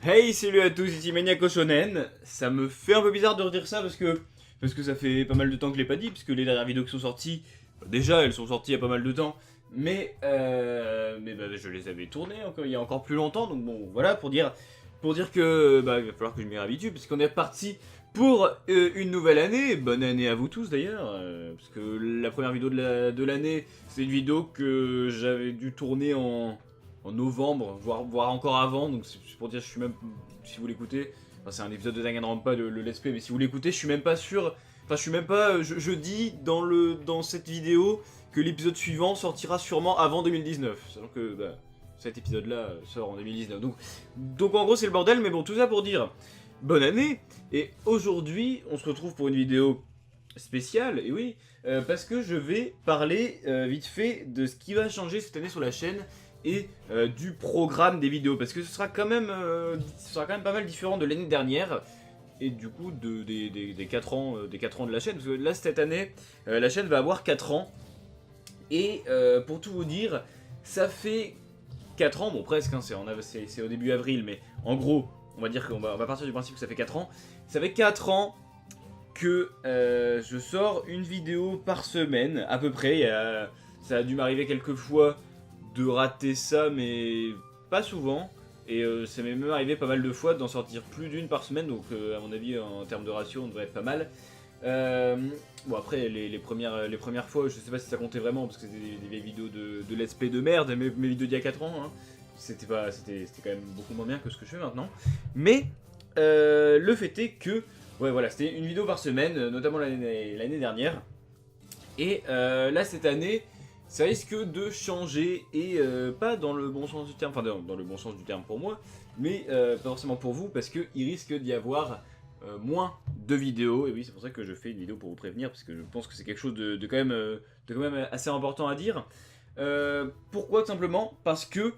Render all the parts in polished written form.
Hey, salut à tous, ici Maniaco Shonen. Ça me fait un peu bizarre de redire ça parce que ça fait pas mal de temps que je l'ai pas dit, puisque les dernières vidéos qui sont sorties, déjà elles sont sorties il y a pas mal de temps, mais je les avais tournées il y a encore plus longtemps, donc bon voilà pour dire que il va falloir que je m'y réhabitue, parce qu'on est reparti pour une nouvelle année. Bonne année à vous tous d'ailleurs, parce que la première vidéo de l'année, c'est une vidéo que j'avais dû tourner en novembre, voire encore avant, donc c'est pour dire, je suis même, si vous l'écoutez, enfin, c'est un épisode de Danganronpa, le let's play, mais si vous l'écoutez, je suis même pas sûr, enfin je suis même pas, je dis dans cette vidéo que l'épisode suivant sortira sûrement avant 2019, sachant que cet épisode-là sort en 2019, donc en gros c'est le bordel, mais bon, tout ça pour dire, bonne année, et aujourd'hui, on se retrouve pour une vidéo spéciale, et oui, parce que je vais parler vite fait de ce qui va changer cette année sur la chaîne, et du programme des vidéos, parce que ce sera quand même pas mal différent de l'année dernière, et du coup des 4 ans, des 4 ans de la chaîne, parce que là cette année, la chaîne va avoir 4 ans, et pour tout vous dire, ça fait 4 ans, bon presque, hein, c'est au début avril, mais en gros, on va dire qu'on va partir du principe que ça fait 4 ans, ça fait 4 ans que je sors une vidéo par semaine, à peu près, ça a dû m'arriver quelques fois de rater ça, mais pas souvent. Et ça m'est même arrivé pas mal de fois d'en sortir plus d'une par semaine, donc à mon avis en termes de ratio on devrait être pas mal. Bon après les premières fois, je sais pas si ça comptait vraiment parce que c'était des vieilles vidéos de let's play de merde, mes vidéos d'il y a 4 ans, hein. C'était quand même beaucoup moins bien que ce que je fais maintenant. Mais le fait est que, ouais voilà, c'était une vidéo par semaine, notamment l'année dernière. Et là cette année, ça risque de changer, et pas dans le bon sens du terme, enfin dans le bon sens du terme pour moi, mais pas forcément pour vous, parce qu'il risque d'y avoir moins de vidéos, et oui c'est pour ça que je fais une vidéo pour vous prévenir, parce que je pense que c'est quelque chose de quand même assez important à dire. Pourquoi? Tout simplement parce que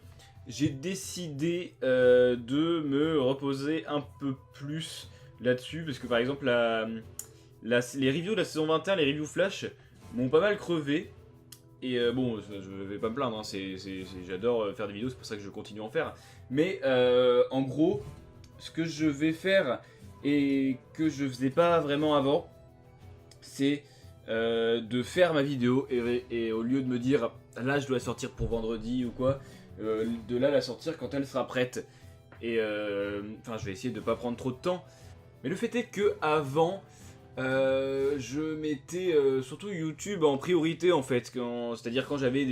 j'ai décidé de me reposer un peu plus là-dessus, parce que par exemple les reviews de la saison 21, les reviews flash, m'ont pas mal crevé. Et bon, je vais pas me plaindre, hein, j'adore faire des vidéos, c'est pour ça que je continue à en faire. Mais en gros, ce que je vais faire et que je faisais pas vraiment avant, c'est de faire ma vidéo et au lieu de me dire là je dois la sortir pour vendredi ou quoi, de là la sortir quand elle sera prête. Et enfin, je vais essayer de pas prendre trop de temps. Mais le fait est que avant, je mettais surtout YouTube en priorité en fait, c'est-à-dire quand j'avais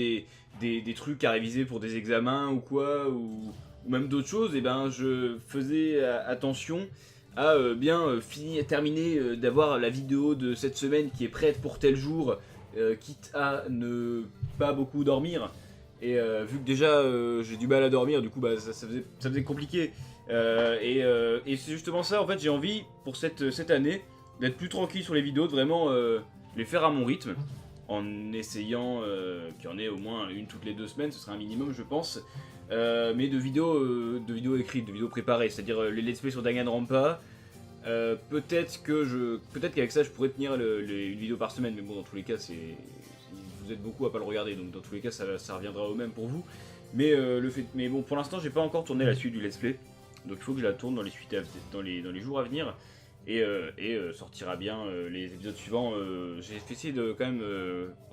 des trucs à réviser pour des examens ou quoi, ou même d'autres choses, et ben je faisais attention à bien terminer d'avoir la vidéo de cette semaine qui est prête pour tel jour, quitte à ne pas beaucoup dormir. Et vu que déjà j'ai du mal à dormir, du coup ça faisait compliqué. Et c'est justement ça, en fait, j'ai envie pour cette année d'être plus tranquille sur les vidéos, de vraiment les faire à mon rythme, en essayant qu'il y en ait au moins une toutes les 2 semaines, ce serait un minimum je pense, mais de vidéos écrites, de vidéos préparées, c'est-à-dire les let's play sur Danganronpa. Peut-être qu'avec ça je pourrais tenir une vidéo par semaine, mais bon dans tous les cas vous êtes beaucoup à pas le regarder, donc dans tous les cas ça reviendra au même pour vous. Mais bon, pour l'instant j'ai pas encore tourné la suite du let's play, donc il faut que je la tourne dans les jours à venir, et sortira bien les épisodes suivants. J'ai essayé de quand même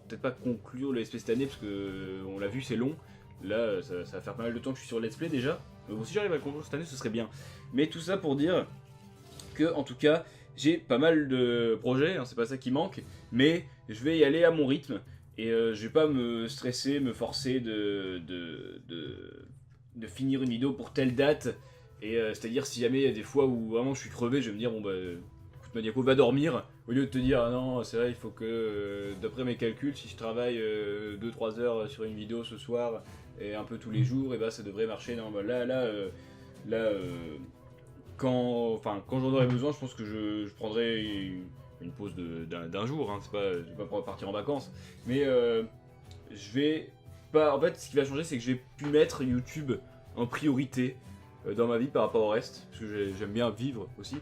peut-être pas conclure le let's play cette année parce que on l'a vu, c'est long. Là ça va faire pas mal de temps que je suis sur le let's play déjà, mais bon, si j'arrive à le conclure cette année ce serait bien. Mais tout ça pour dire que en tout cas j'ai pas mal de projets, hein, c'est pas ça qui manque, mais je vais y aller à mon rythme. Et je vais pas me stresser, me forcer de finir une vidéo pour telle date. Et c'est-à-dire, si jamais il y a des fois où vraiment je suis crevé, je vais me dire bon bah écoute Maniaco, va dormir. Au lieu de te dire ah non, c'est vrai, il faut que d'après mes calculs, si je travaille 2-3 heures sur une vidéo ce soir et un peu tous les jours, et bah ça devrait marcher. Non, bah là, quand j'en aurai besoin, je pense que je prendrai une pause d'un jour, hein, je vais pas partir en vacances, mais je vais pas. En fait, ce qui va changer, c'est que je vais plus mettre YouTube en priorité dans ma vie par rapport au reste, parce que j'aime bien vivre aussi,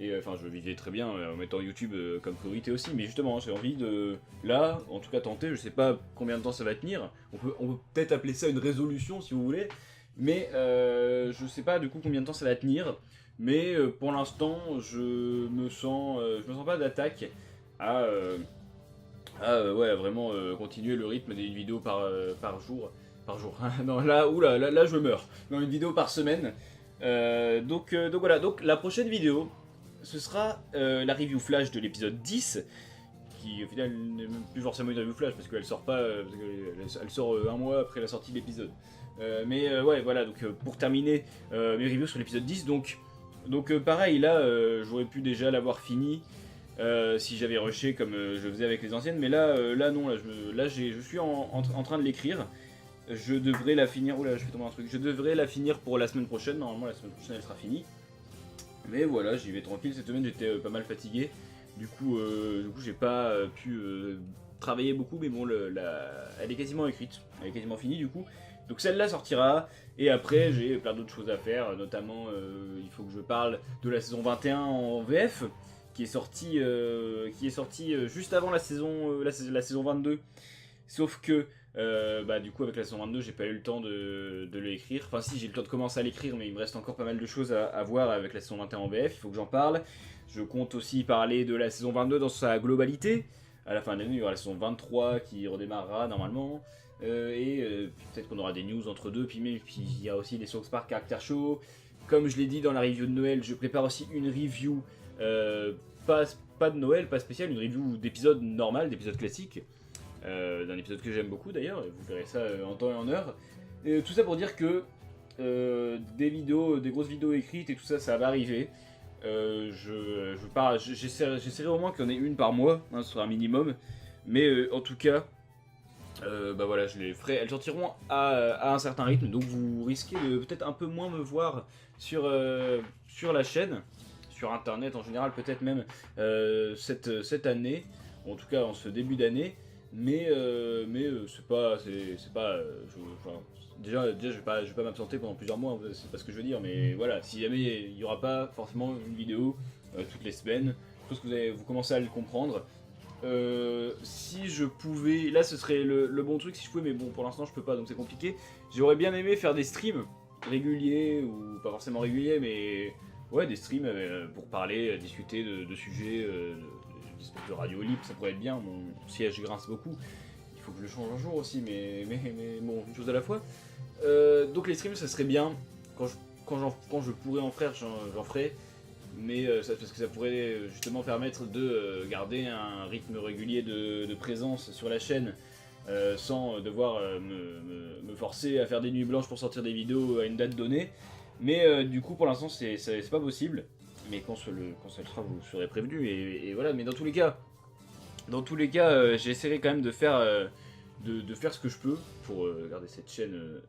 et enfin, je vivais très bien en mettant YouTube comme priorité aussi, mais justement, j'ai envie de, là, en tout cas tenter, je sais pas combien de temps ça va tenir, on peut peut-être appeler ça une résolution si vous voulez, Mais je sais pas du coup combien de temps ça va tenir. Mais pour l'instant, je me sens pas d'attaque à, ouais, vraiment continuer le rythme d'une vidéo par jour. Par jour. Non, là, oula, là, je meurs. Non, une vidéo par semaine. Donc voilà, donc la prochaine vidéo, ce sera la review flash de l'épisode 10, qui au final n'est même plus forcément une review flash, parce qu'elle sort pas, parce qu'elle sort un mois après la sortie de l'épisode. Mais ouais, voilà, donc pour terminer mes reviews sur l'épisode 10, donc pareil, là, j'aurais pu déjà l'avoir fini, si j'avais rushé comme je faisais avec les anciennes, mais là, non, je suis en train de l'écrire. Je devrais la finir. Oula, je fais tomber un truc. Je devrais la finir pour la semaine prochaine. Normalement, la semaine prochaine, elle sera finie. Mais voilà, j'y vais tranquille. Cette semaine, j'étais pas mal fatigué. Du coup, j'ai pas pu travailler beaucoup. Mais bon, elle est quasiment écrite. Elle est quasiment finie, du coup. Donc celle-là sortira. Et après, j'ai plein d'autres choses à faire. Notamment, il faut que je parle de la saison 21 en VF, qui est sortie juste avant la saison 22. Sauf que du coup avec la saison 22 j'ai pas eu le temps de l'écrire. Enfin si, j'ai eu le temps de commencer à l'écrire, mais il me reste encore pas mal de choses à voir avec la saison 21 en VF, il faut que j'en parle. Je compte aussi parler de la saison 22 dans sa globalité. À la fin de l'année, il y aura la saison 23 qui redémarrera normalement. Peut-être qu'on aura des news entre deux, puis il y a aussi les South Park Character Show. Comme je l'ai dit dans la review de Noël, je prépare aussi une review, pas de Noël, pas spéciale, une review d'épisode normal, d'épisode classique. D'un épisode que j'aime beaucoup d'ailleurs, et vous verrez ça en temps et en heure. Et tout ça pour dire que des grosses vidéos écrites et tout ça, ça va arriver. J'essaierai au moins qu'il y en ait une par mois, hein, ce sera un minimum. Mais en tout cas, voilà, je les ferai. Elles sortiront à un certain rythme, donc vous risquez de peut-être un peu moins me voir sur la chaîne, sur internet en général, peut-être même cette année, ou en tout cas en ce début d'année. Mais déjà je vais pas m'absenter pendant plusieurs mois, c'est pas ce que je veux dire, mais voilà, si jamais il y aura pas forcément une vidéo toutes les semaines, je pense que vous commencez à le comprendre. Si je pouvais, là ce serait le bon truc si je pouvais, mais bon pour l'instant je peux pas, donc c'est compliqué. J'aurais bien aimé faire des streams réguliers, ou pas forcément réguliers, mais ouais, des streams pour parler, discuter de sujets, une espèce de radio libre, ça pourrait être bien. Mon siège grince beaucoup, il faut que je le change un jour aussi, mais bon, une chose à la fois. Donc les streams, ça serait bien. Quand je pourrais en faire, j'en ferai. Mais parce que ça pourrait justement permettre de garder un rythme régulier de présence sur la chaîne, sans devoir me forcer à faire des nuits blanches pour sortir des vidéos à une date donnée. Mais du coup, pour l'instant, c'est pas possible. Mais quand ça le sera, vous serez prévenu. Et voilà, mais dans tous les cas, j'essaierai quand même de faire ce que je peux pour garder cette chaîne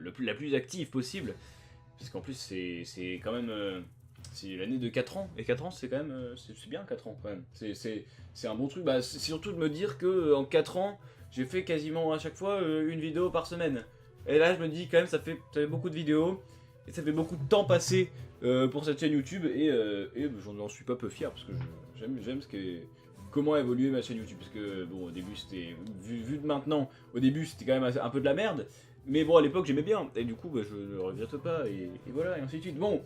la plus active possible. Parce qu'en plus, c'est quand même... c'est l'année de 4 ans. Et 4 ans, c'est quand même... c'est bien 4 ans, quand même. C'est un bon truc. C'est surtout de me dire que en 4 ans, j'ai fait quasiment à chaque fois une vidéo par semaine. Et là, je me dis quand même, ça fait beaucoup de vidéos. Et ça fait beaucoup de temps passé pour cette chaîne YouTube. Et j'en suis pas peu fier. Parce que j'aime comment a évolué ma chaîne YouTube. Parce que, bon, au début, c'était... Vu de maintenant, au début, c'était quand même un peu de la merde. Mais bon, à l'époque, j'aimais bien. Et du coup, je ne regrette pas. Et voilà, et ainsi de suite. Bon,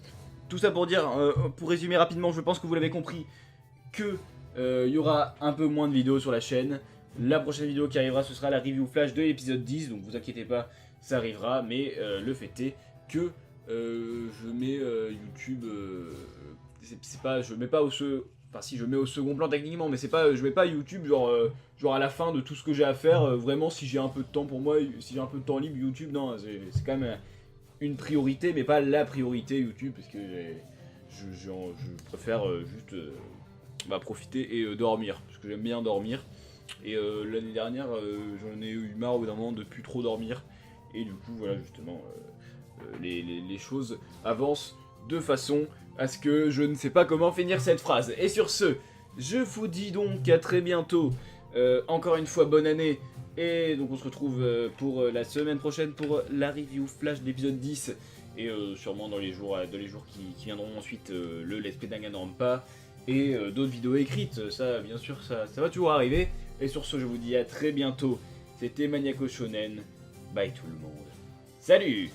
tout ça pour dire, pour résumer rapidement, je pense que vous l'avez compris, que y aura un peu moins de vidéos sur la chaîne. La prochaine vidéo qui arrivera, ce sera la review flash de l'épisode 10. Donc vous inquiétez pas, ça arrivera. Mais le fait est que je mets YouTube... c'est pas... Je mets pas au... Enfin si, je mets au second plan techniquement, mais c'est pas, je mets pas YouTube genre à la fin de tout ce que j'ai à faire. Vraiment, si j'ai un peu de temps pour moi, si j'ai un peu de temps libre, YouTube, non, c'est quand même une priorité, mais pas la priorité YouTube, parce que je préfère juste profiter et dormir, parce que j'aime bien dormir. Et l'année dernière, j'en ai eu marre au bout d'un moment de plus trop dormir, et du coup, voilà, justement, les choses avancent de façon à ce que je ne sais pas comment finir cette phrase. Et sur ce, je vous dis donc à très bientôt. Encore une fois, bonne année. Et donc on se retrouve pour la semaine prochaine pour la review flash de l'épisode 10. Et sûrement dans les jours qui viendront ensuite, le Let's Play Danganronpa. Et d'autres vidéos écrites. Ça, bien sûr, ça va toujours arriver. Et sur ce, je vous dis à très bientôt. C'était Maniaco Shonen. Bye tout le monde. Salut!